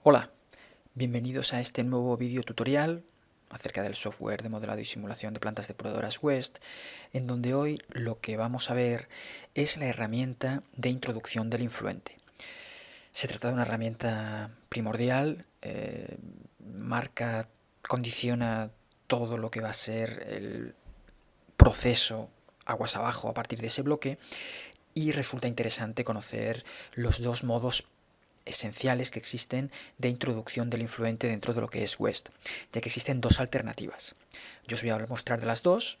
Hola, bienvenidos a este nuevo vídeo tutorial acerca del software de modelado y simulación de plantas depuradoras West, en donde hoy lo que vamos a ver es la herramienta de introducción del influente. Se trata de una herramienta primordial, condiciona todo lo que va a ser el proceso aguas abajo a partir de ese bloque, y resulta interesante conocer los dos modos esenciales que existen de introducción del influente dentro de lo que es West, ya que existen dos alternativas. Yo os voy a mostrar de las dos.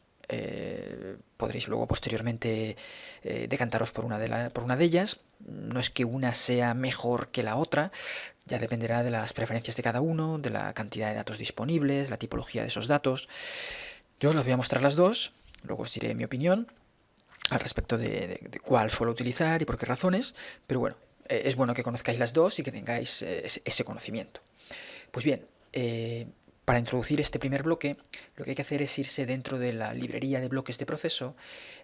Podréis luego posteriormente decantaros por una de ellas. No es que una sea mejor que la otra, ya dependerá de las preferencias de cada uno, de la cantidad de datos disponibles, la tipología de esos datos. Yo os las voy a mostrar las dos, luego os diré mi opinión al respecto de cuál suelo utilizar y por qué razones, pero bueno, es bueno que conozcáis las dos y que tengáis ese conocimiento. Pues bien, para introducir este primer bloque, lo que hay que hacer es irse dentro de la librería de bloques de proceso,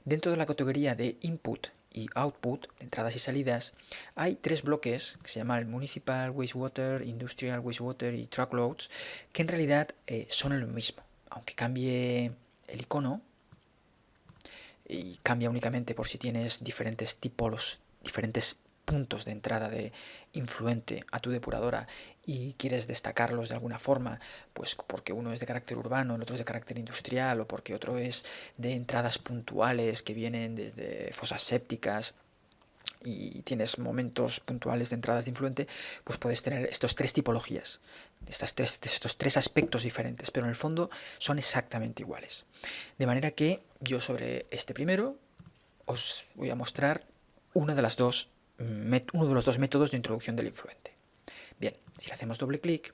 dentro de la categoría de Input y Output, de entradas y salidas, hay tres bloques que se llaman Municipal Wastewater, Industrial Wastewater y Truckloads, que en realidad son lo mismo, aunque cambie el icono y cambia únicamente por si tienes diferentes diferentes puntos de entrada de influente a tu depuradora y quieres destacarlos de alguna forma, pues porque uno es de carácter urbano, el otro es de carácter industrial, o porque otro es de entradas puntuales que vienen desde fosas sépticas y tienes momentos puntuales de entradas de influente, pues puedes tener estos tres tipologías, estos tres aspectos diferentes, pero en el fondo son exactamente iguales. De manera que yo sobre este primero os voy a mostrar uno de los dos métodos de introducción del influente. Bien, si le hacemos doble clic,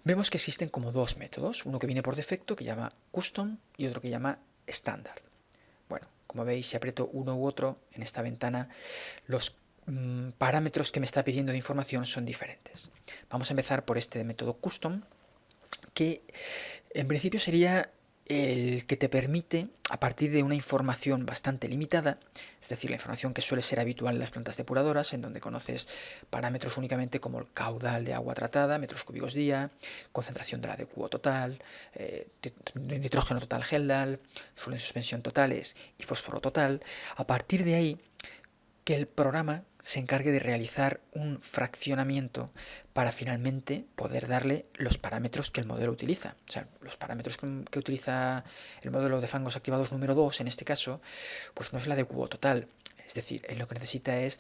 vemos que existen como dos métodos, uno que viene por defecto que llama Custom y otro que llama Standard. Bueno, como veis, si aprieto uno u otro en esta ventana, los parámetros que me está pidiendo de información son diferentes. Vamos a empezar por este método Custom, que en principio sería el que te permite, a partir de una información bastante limitada, es decir, la información que suele ser habitual en las plantas depuradoras, en donde conoces parámetros únicamente como el caudal de agua tratada, metros cúbicos día, concentración de la DQO total, nitrógeno total Heldal, suelo en suspensión totales y fósforo total. A partir de ahí, que el programa se encargue de realizar un fraccionamiento para finalmente poder darle los parámetros que el modelo utiliza. O sea, los parámetros que utiliza el modelo de fangos activados número 2, en este caso, pues no es la de cubo total. Es decir, él lo que necesita es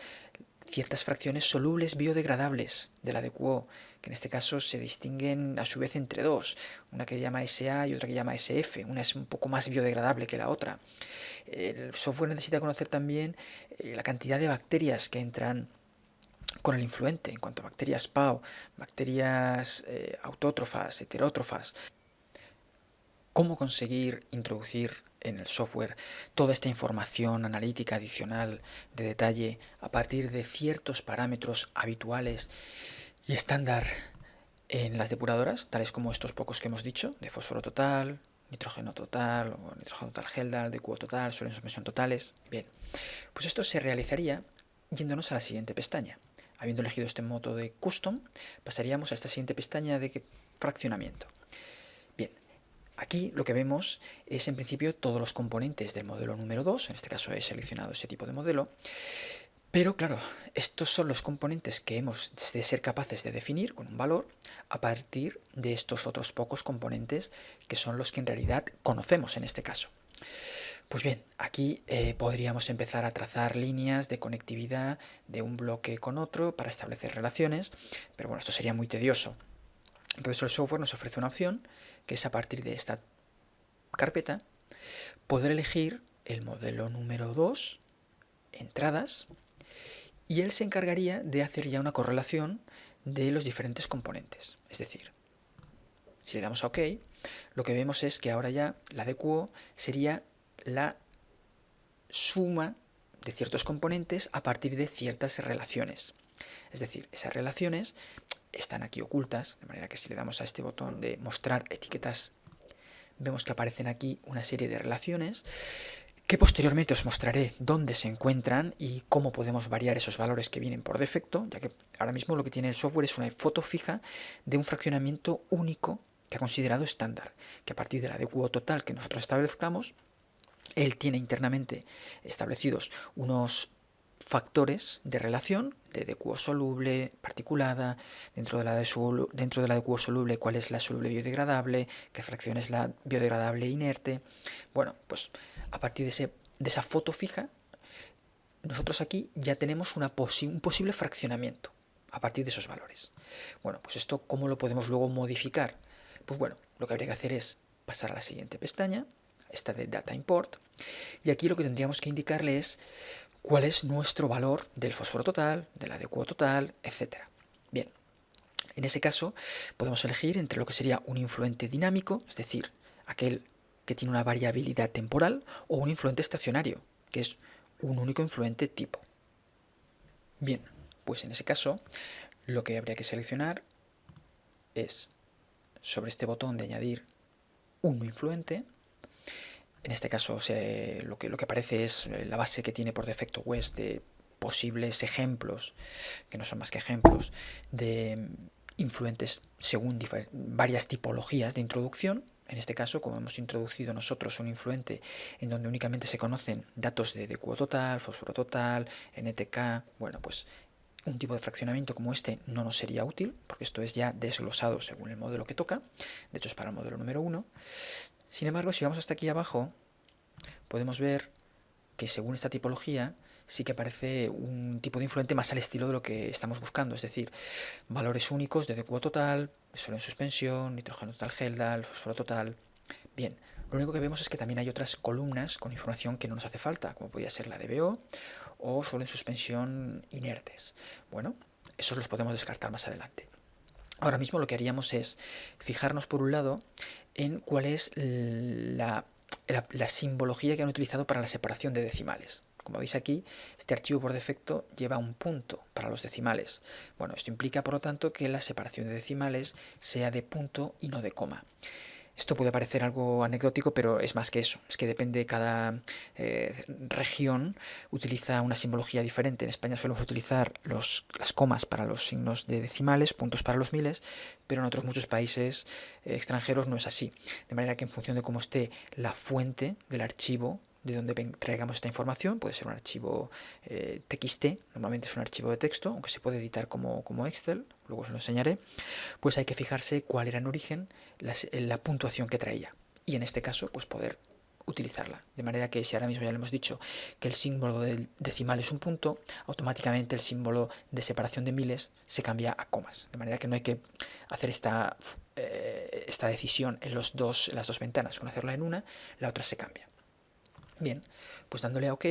ciertas fracciones solubles biodegradables de la DQO, que en este caso se distinguen a su vez entre dos, una que llama SA y otra que llama SF, una es un poco más biodegradable que la otra. El software necesita conocer también la cantidad de bacterias que entran con el influente, en cuanto a bacterias PAO, bacterias autótrofas, heterótrofas. ¿Cómo conseguir introducir en el software toda esta información analítica adicional de detalle a partir de ciertos parámetros habituales y estándar en las depuradoras, tales como estos pocos que hemos dicho, de fósforo total, nitrógeno total, o nitrógeno total Heldal, de cubo total, suelo en suspensión totales? Bien, pues esto se realizaría yéndonos a la siguiente pestaña. Habiendo elegido este modo de Custom, pasaríamos a esta siguiente pestaña de fraccionamiento. Bien, aquí lo que vemos es en principio todos los componentes del modelo número 2, en este caso he seleccionado ese tipo de modelo, pero claro, estos son los componentes que hemos de ser capaces de definir con un valor a partir de estos otros pocos componentes que son los que en realidad conocemos en este caso. Pues bien, aquí podríamos empezar a trazar líneas de conectividad de un bloque con otro para establecer relaciones, pero bueno, esto sería muy tedioso. Entonces el software nos ofrece una opción que es a partir de esta carpeta poder elegir el modelo número 2, entradas, y él se encargaría de hacer ya una correlación de los diferentes componentes. Es decir, si le damos a OK, lo que vemos es que ahora ya la DQO sería la suma de ciertos componentes a partir de ciertas relaciones. Es decir, esas relaciones están aquí ocultas, de manera que si le damos a este botón de mostrar etiquetas, vemos que aparecen aquí una serie de relaciones que posteriormente os mostraré dónde se encuentran y cómo podemos variar esos valores que vienen por defecto, ya que ahora mismo lo que tiene el software es una foto fija de un fraccionamiento único que ha considerado estándar, que a partir de la de QO total que nosotros establezcamos, él tiene internamente establecidos unos factores de relación de QO soluble, particulada, dentro de la de QO soluble cuál es la soluble biodegradable, qué fracción es la biodegradable inerte. Bueno, pues a partir de esa foto fija, nosotros aquí ya tenemos un posible fraccionamiento a partir de esos valores. Bueno, pues esto, ¿cómo lo podemos luego modificar? Pues bueno, lo que habría que hacer es pasar a la siguiente pestaña, esta de Data Import, y aquí lo que tendríamos que indicarle es cuál es nuestro valor del fósforo total, de la de QO total, etc. Bien, en ese caso podemos elegir entre lo que sería un influente dinámico, es decir, aquel que tiene una variabilidad temporal, o un influente estacionario, que es un único influente tipo. Bien, pues en ese caso lo que habría que seleccionar es sobre este botón de añadir un influente. En este caso lo que aparece es la base que tiene por defecto West de posibles ejemplos, que no son más que ejemplos, de influentes según varias tipologías de introducción. En este caso, como hemos introducido nosotros un influente en donde únicamente se conocen datos de QO total, fósforo total, NTK, bueno, pues un tipo de fraccionamiento como este no nos sería útil, porque esto es ya desglosado según el modelo que toca. De hecho, es para el modelo número 1. Sin embargo, si vamos hasta aquí abajo, podemos ver que según esta tipología sí que aparece un tipo de influente más al estilo de lo que estamos buscando, es decir, valores únicos de QO total, solo en suspensión, nitrógeno total Heldal, fósforo total. Bien, lo único que vemos es que también hay otras columnas con información que no nos hace falta, como podría ser la DBO o solo en suspensión inertes. Bueno, esos los podemos descartar más adelante. Ahora mismo lo que haríamos es fijarnos por un lado en cuál es la simbología que han utilizado para la separación de decimales. Como veis aquí, este archivo por defecto lleva un punto para los decimales. Bueno, esto implica por lo tanto que la separación de decimales sea de punto y no de coma. Esto puede parecer algo anecdótico, pero es más que eso. Es que depende de cada región, utiliza una simbología diferente. En España solemos utilizar las comas para los signos de decimales, puntos para los miles, pero en otros muchos países extranjeros no es así. De manera que en función de cómo esté la fuente del archivo, de donde traigamos esta información, puede ser un archivo TXT, normalmente es un archivo de texto, aunque se puede editar como Excel, luego os lo enseñaré, pues hay que fijarse cuál era en origen la puntuación que traía. Y en este caso, pues poder utilizarla. De manera que si ahora mismo ya le hemos dicho que el símbolo del decimal es un punto, automáticamente el símbolo de separación de miles se cambia a comas. De manera que no hay que hacer esta decisión en las dos ventanas. Con hacerla en una, la otra se cambia. Bien, pues dándole a OK,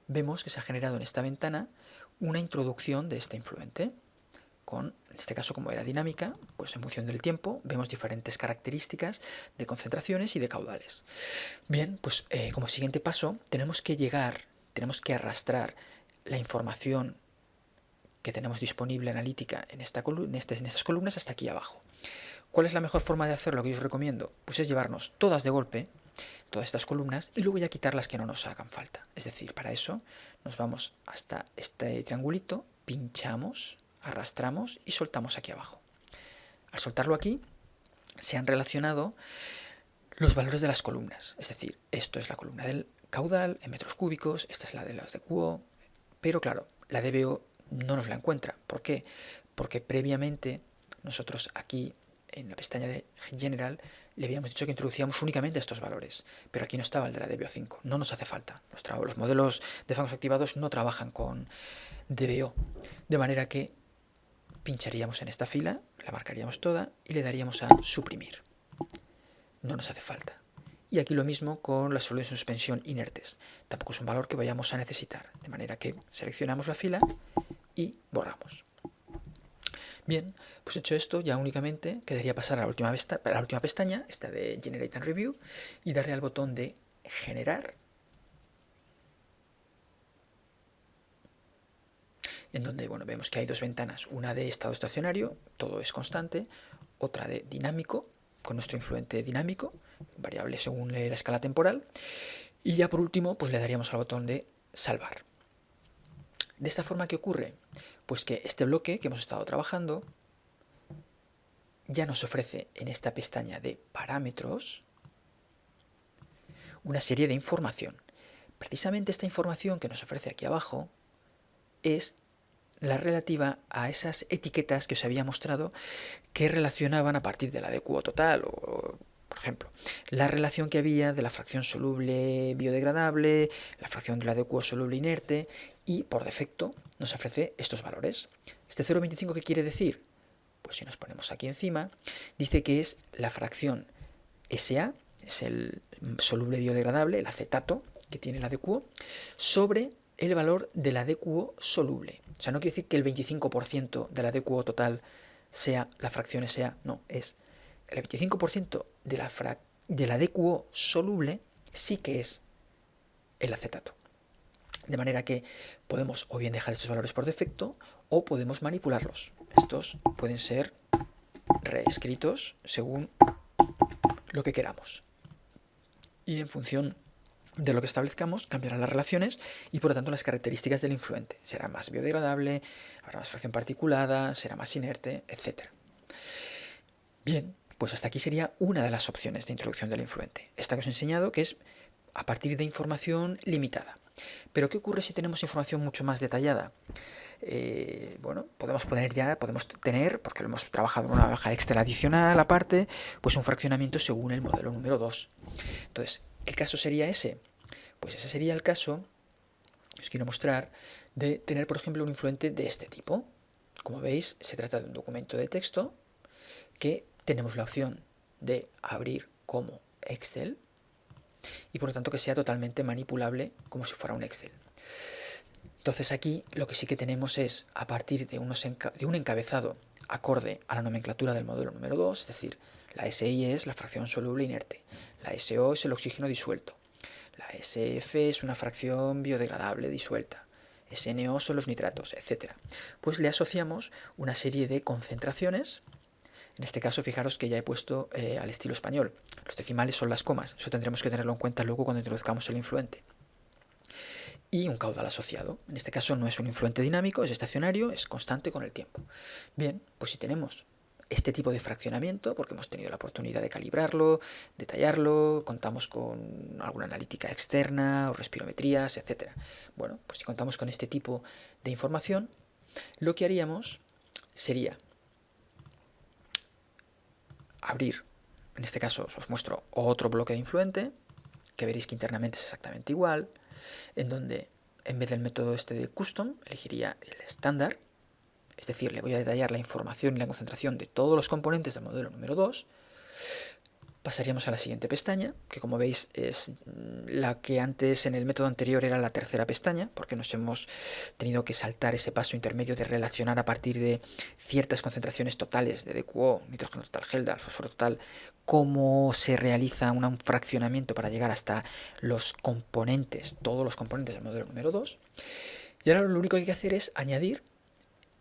vemos que se ha generado en esta ventana una introducción de este influente. En este caso, como era dinámica, pues en función del tiempo vemos diferentes características de concentraciones y de caudales. Bien, pues como siguiente paso tenemos que arrastrar la información que tenemos disponible analítica en estas columnas hasta aquí abajo. ¿Cuál es la mejor forma de hacerlo que yo os recomiendo? Pues es llevarnos todas de golpe, todas estas columnas, y luego ya quitar las que no nos hagan falta. Es decir, para eso nos vamos hasta este triangulito, pinchamos, arrastramos y soltamos aquí abajo. Al soltarlo aquí, se han relacionado los valores de las columnas. Es decir, esto es la columna del caudal en metros cúbicos, esta es la de los de QO, pero claro, la DBO no nos la encuentra. ¿Por qué? Porque previamente nosotros aquí en la pestaña de General le habíamos dicho que introducíamos únicamente estos valores, pero aquí no estaba el de la DBO5, no nos hace falta. Los modelos de fangos activados no trabajan con DBO, de manera que pincharíamos en esta fila, la marcaríamos toda y le daríamos a suprimir. No nos hace falta. Y aquí lo mismo con las soluciones de suspensión inertes. Tampoco es un valor que vayamos a necesitar, de manera que seleccionamos la fila y borramos. Bien, pues hecho esto, ya únicamente quedaría pasar a la última pestaña, esta de Generate and Review, y darle al botón de Generar, en donde vemos que hay dos ventanas, una de estado estacionario, todo es constante, otra de dinámico, con nuestro influente dinámico, variable según la escala temporal, Y ya por último, pues le daríamos al botón de salvar. De esta forma, ¿qué ocurre? Pues que este bloque que hemos estado trabajando ya nos ofrece en esta pestaña de parámetros una serie de información. Precisamente esta información que nos ofrece aquí abajo es la relativa a esas etiquetas que os había mostrado que relacionaban a partir de la DQO total o, por ejemplo, la relación que había de la fracción soluble biodegradable, la fracción de la DQO soluble inerte, y por defecto nos ofrece estos valores. ¿Este 0,25 qué quiere decir? Pues si nos ponemos aquí encima, dice que es la fracción SA, es el soluble biodegradable, el acetato que tiene la DQO, sobre el valor de la DQO soluble. O sea, no quiere decir que el 25% de la DQO total sea la fracción SA, no, es el 25% de la DQO soluble sí que es el acetato. De manera que podemos o bien dejar estos valores por defecto o podemos manipularlos. Estos pueden ser reescritos según lo que queramos. Y en función de lo que establezcamos, cambiarán las relaciones y por lo tanto las características del influente. Será más biodegradable, habrá más fracción particulada, será más inerte, etc. Bien, pues hasta aquí sería una de las opciones de introducción del influente. Esta que os he enseñado, que es a partir de información limitada. Pero ¿qué ocurre si tenemos información mucho más detallada? Bueno, podemos tener, porque lo hemos trabajado en una hoja Excel adicional aparte, pues un fraccionamiento según el modelo número 2. Entonces, ¿qué caso sería ese? Pues ese sería el caso, os quiero mostrar, de tener, por ejemplo, un influente de este tipo. Como veis, se trata de un documento de texto que tenemos la opción de abrir como Excel y por lo tanto que sea totalmente manipulable como si fuera un Excel. Entonces aquí lo que sí que tenemos es, a partir de un encabezado acorde a la nomenclatura del modelo número 2, es decir, la SI es la fracción soluble inerte, la SO es el oxígeno disuelto, la SF es una fracción biodegradable disuelta, SNO son los nitratos, etc. Pues le asociamos una serie de concentraciones. En este caso, fijaros que ya he puesto al estilo español. Los decimales son las comas. Eso tendremos que tenerlo en cuenta luego cuando introduzcamos el influente. Y un caudal asociado. En este caso no es un influente dinámico, es estacionario, es constante con el tiempo. Bien, pues si tenemos este tipo de fraccionamiento, porque hemos tenido la oportunidad de calibrarlo, detallarlo, contamos con alguna analítica externa o respirometrías, etc. Bueno, pues si contamos con este tipo de información, lo que haríamos sería abrir, en este caso os muestro otro bloque de influente, que veréis que internamente es exactamente igual, en donde en vez del método este de custom, elegiría el estándar, es decir, le voy a detallar la información y la concentración de todos los componentes del modelo número 2. Pasaríamos a la siguiente pestaña, que como veis es la que antes en el método anterior era la tercera pestaña, porque nos hemos tenido que saltar ese paso intermedio de relacionar a partir de ciertas concentraciones totales de DQO, nitrógeno total, HELDA, fósforo total, cómo se realiza un fraccionamiento para llegar hasta los componentes, todos los componentes del modelo número 2. Y ahora lo único que hay que hacer es añadir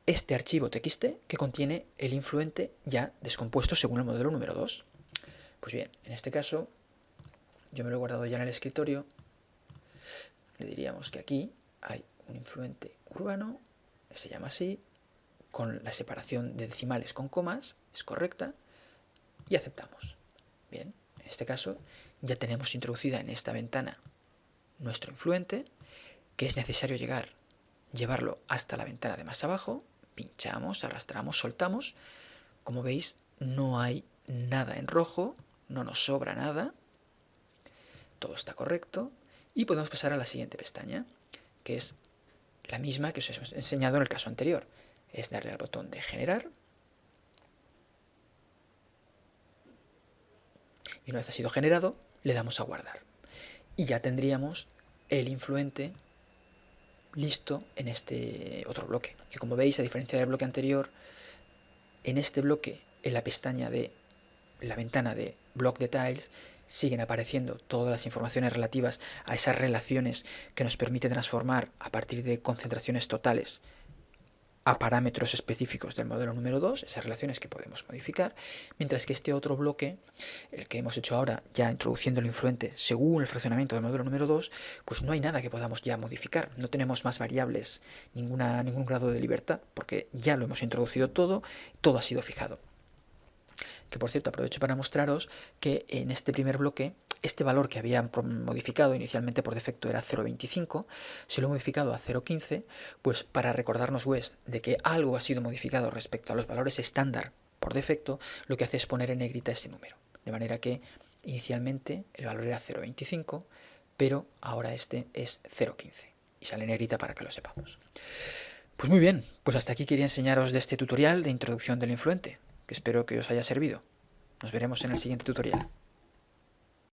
este archivo txt que contiene el influente ya descompuesto según el modelo número 2. Pues bien, en este caso, yo me lo he guardado ya en el escritorio. Le diríamos que aquí hay un influente urbano, se llama así, con la separación de decimales con comas, es correcta, y aceptamos. Bien, en este caso ya tenemos introducida en esta ventana nuestro influente, que es necesario llevarlo hasta la ventana de más abajo, pinchamos, arrastramos, soltamos. Como veis, no hay nada en rojo, no nos sobra nada, todo está correcto y podemos pasar a la siguiente pestaña, que es la misma que os he enseñado en el caso anterior. Es darle al botón de generar y una vez ha sido generado le damos a guardar y ya tendríamos el influente listo en este otro bloque, que como veis, a diferencia del bloque anterior, en este bloque, en la pestaña de la ventana de Block Details, siguen apareciendo todas las informaciones relativas a esas relaciones que nos permite transformar a partir de concentraciones totales a parámetros específicos del modelo número 2, esas relaciones que podemos modificar, mientras que este otro bloque, el que hemos hecho ahora, ya introduciendo el influente según el fraccionamiento del modelo número 2, pues no hay nada que podamos ya modificar, no tenemos más variables, ningún grado de libertad, porque ya lo hemos introducido todo, todo ha sido fijado. Que por cierto aprovecho para mostraros que en este primer bloque este valor que había modificado inicialmente por defecto era 0,25, se lo he modificado a 0,15, pues para recordarnos West de que algo ha sido modificado respecto a los valores estándar por defecto, lo que hace es poner en negrita ese número. De manera que inicialmente el valor era 0,25, pero ahora este es 0,15. Y sale en negrita para que lo sepamos. Pues muy bien, pues hasta aquí quería enseñaros de este tutorial de introducción del influente, que espero que os haya servido. Nos veremos en el siguiente tutorial.